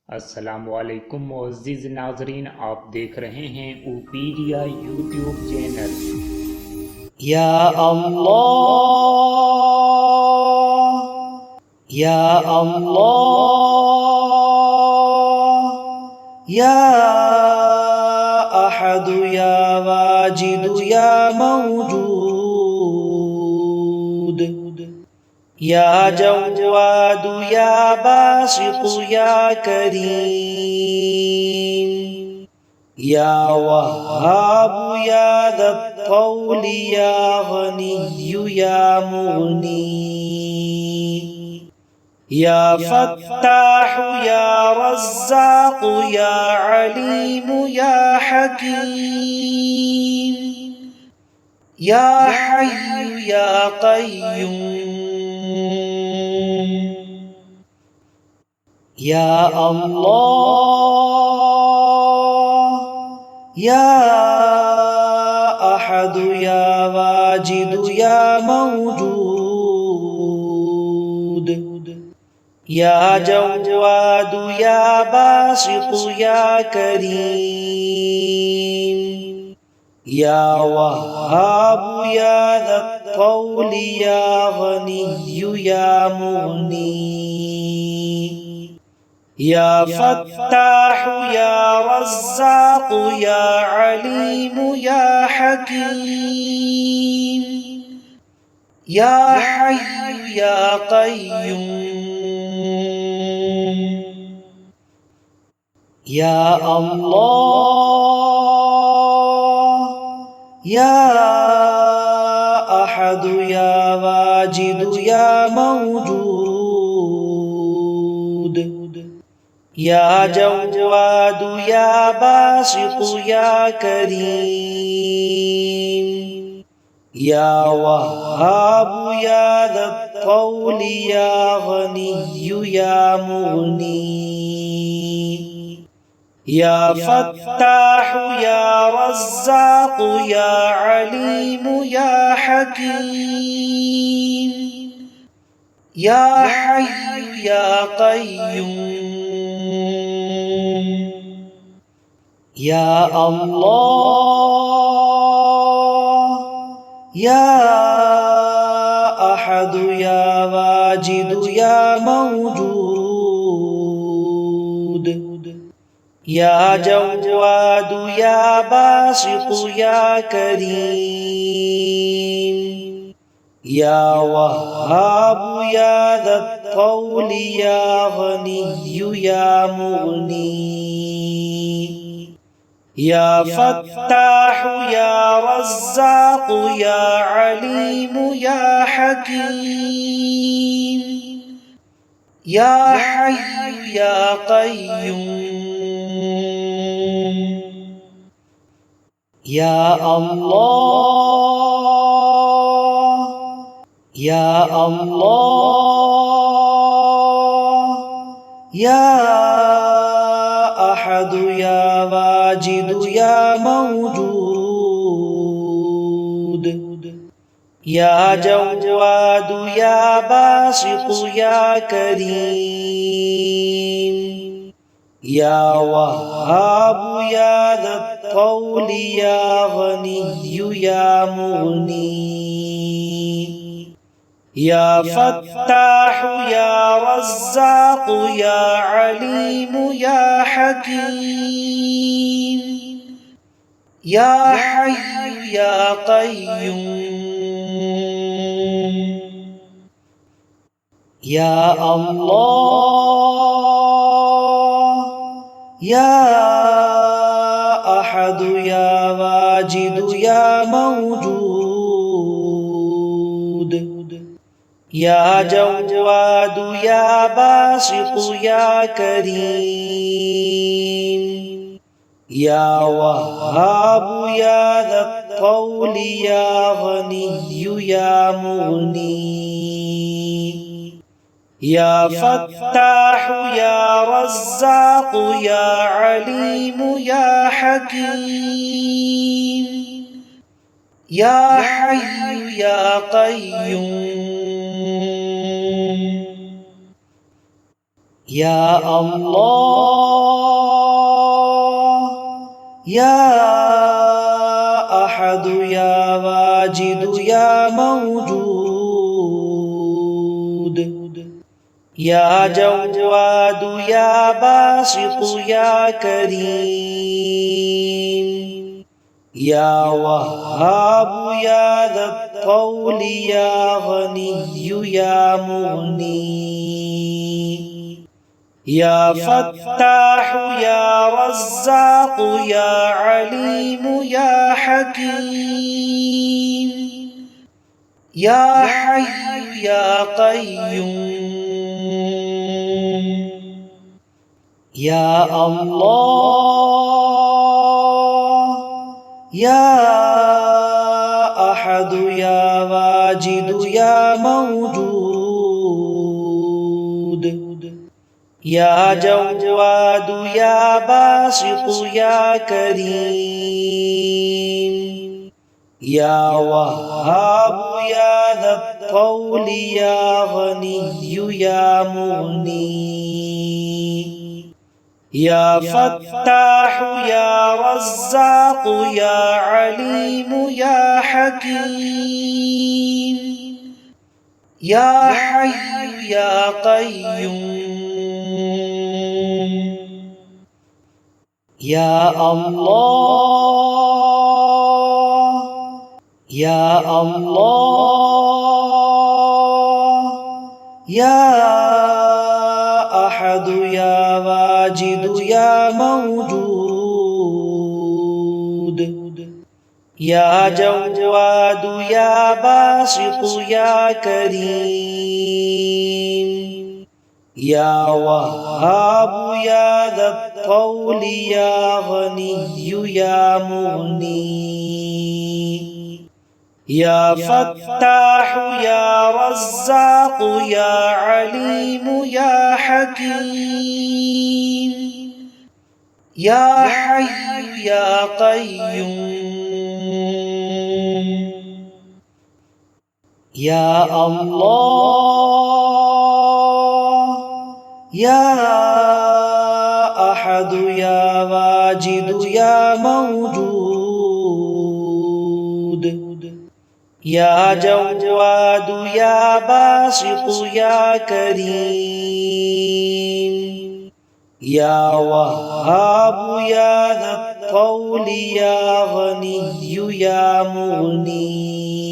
अस्सलामुअलैकुम मुअज़्ज़िज़ नाज़रीन, आप देख रहे हैं ओपीडिया यूट्यूब चैनल। या अल्लाह या अल्लाह या अहदु या वाजिदु या मौजूद या जव्वादु या बासितु या करीम या वहाबु या दत्तौल या गनिय्यु या मुगनी या फत्ताहु या रज़्ज़ाक़ु या अलीमु या हकीम या हय्यु या क़य्यूम या अल्लाह या अहदु या वाजिदु या मौजूद या जव्वादु या बासितु या करीम या वहाबु या दत्तौल या गनिय्यु या मुगनी या फत्ताहु या रज़्ज़ाक़ु या अलीमु या हकीम या हय्यु या क़य्यूम या अल्लाह या अहदु या वाजिदु या मौजूद या जव्वादु या बासितु या करीम या वहाबु या दत्तौल या गनिय्यु या मुगनी या फत्ताहु या रज़्ज़ाक़ु या अलीमु या हकीम या हय्यु या क़य्यूम या अल्लाह या अहदु या वाजिदु या मौजूद या जव्वादु या बासितु या करीम या वहाबु या दत्तौल या गनिय्यु या मुगनी या फत्ताहु या रज़्ज़ाक़ु या अलीमु या हकीम या हय्यु या क़य्यूम या अल्लाह या अल्लाह या अहदु या वाजिदु या मौजूद या जव्वादु या बासितु या करीम या वहाबु या दत्तौल या गनिय्यु या मुगनी या फत्ताहु या रज़्ज़ाक़ु या अलीमु या हकीम या हय्यु या क़य्यूम या अल्लाह या अहदु या वाजिदु या मौजूद या जव्वादु या बासितु या करीम या वहाबु या दत्तौल या गनिय्यु या मुगनी या फत्ताहु या रज़्ज़ाक़ु या अलीमु या हकीम या हय्यु या क़य्यूम। या अल्लाह या अहद या वाजिद या मौजूद। या जव्वाद या बासित या करीम। या वहाब या ज़त्तौल या गनी या मुगनी। या फत्ताह या रज़्ज़ाक़ या अलीम या हकीम। या हय्यु या क़य्यूम। या अल्लाह या अहद या वाजिद या मौजूद। या जव्वाद या बासित या करीम। या वहाब या ज़त्तौल या गनी या मुगनी। या फत्ताह या रज़्ज़ाक़ या अलीम या हकीम। या हय्यु या क़य्यूम। या अल्लाह या अल्लाह या अहद या वाजिद या मौजूद। या जव्वाद या बासित या करीम। या वहाब या ज़त्तौल या गनी या मुगनी। या फत्ताह या रज़्ज़ाक़ या अलीम या हकीम। या हय्यु या क़य्यूम। या अल्लाह या अहद या वाजिद या मौजूद। या जव्वाद या बासित या करीम। या वहाब या ज़त्तौल या गनी या मुगनी।